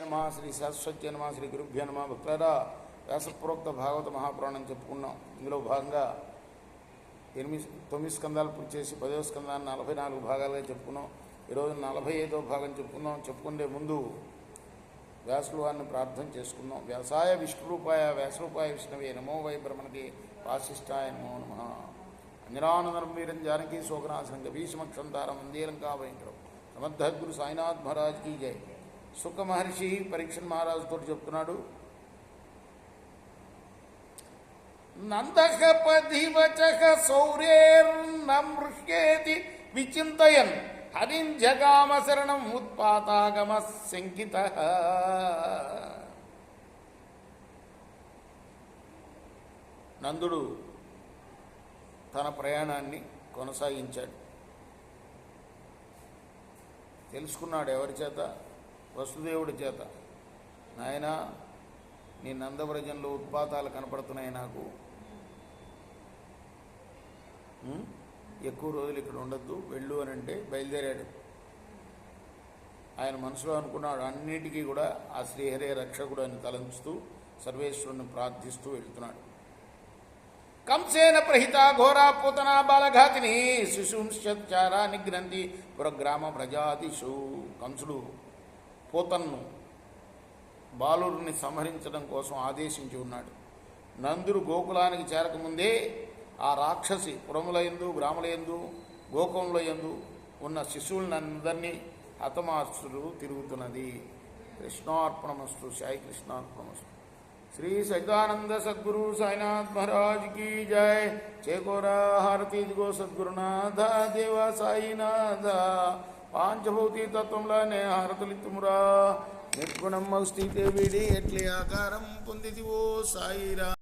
నమ, శ్రీ సరస్వతి నమ, శ్రీ గురుభ్యో నమ. భక్తులారా, వ్యాసప్రోక్త భాగవత మహాపురాణం చెప్పుకున్నాం. ఇందులో భాగంగా 9 స్కందాలు పూర్తి చేసి 10వ స్కందాన్ని 44 భాగాలుగా చెప్పుకున్నాం. ఈరోజు 45వ భాగం చెప్పుకుందాం. చెప్పుకునే ముందు వ్యాసుల వారిని ప్రార్థన చేసుకుందాం. వ్యాసాయ విష్ణురూపాయ వ్యాసరూపాయ విష్ణవే నమో వై బ్రహ్మణకి వాసిష్ఠాయ నమో నమ. అంజనానందనం వీరం జానకీ శోకనాశనం గభీషమక్షం తారం మందీరం కాభయంకరం సమర్థగురు సాయినాథ్ మహారాజ్కి జై. సుఖ మహర్షి పరీక్షణ్ మహారాజుతో చెప్తున్నాడు, నందక పధివచక సౌర్యేర్నమృష్యేతి విచింతయన్ హరిం జగామ శరణం ఉత్పాతాగమ శంకిత. నందుడు తన ప్రయాణాన్ని కొనసాగించాడు. తెలుసుకున్నాడు ఎవరి చేత? వసుదేవుడి చేత. నాయనా, నీ నందవ్రజంలో ఉత్పాతాలు కనపడుతున్నాయి, నాకు ఎక్కువ రోజులు ఇక్కడ ఉండొద్దు, వెళ్ళు అని అంటే బయలుదేరాడు. ఆయన మనసులో అనుకున్నాడు, అన్నిటికీ కూడా ఆ శ్రీహరే రక్షకుడు అని తలంచుతూ సర్వేశ్వరుని ప్రార్థిస్తూ వెళ్తున్నాడు. కంసేన ప్రహిత ఘోరా పూతనా బాలఘాతిని శిశుంశ్చారా నిగ్రంథి పురగ్రామ ప్రజాతిషు. కంసుడు పూతన్ను బాలుడిని సంహరించడం కోసం ఆదేశించి ఉన్నాడు. నందుడు గోకులానికి చేరకముందే ఆ రాక్షసి పురములయందు గ్రాములయందు గోకులంలో ఉన్న శిశువులందరినీ హతమార్చుడు తిరుగుతున్నది. కృష్ణార్పణమస్తు. సాయి కృష్ణార్పణమస్తు. శ్రీ సచిదానంద సద్గురు సాయినాథ్ మహారాజ్ की जय. చేకోరా హారతి దిగో సద్గురునాథ దేవ సాయినాథ. పాంచభౌతి తత్వంలోనే హారతులిత్తుమురా. నిర్గుణం స్థితే వీడి ఎట్లే ఆకారం పొందితివో సాయిరా.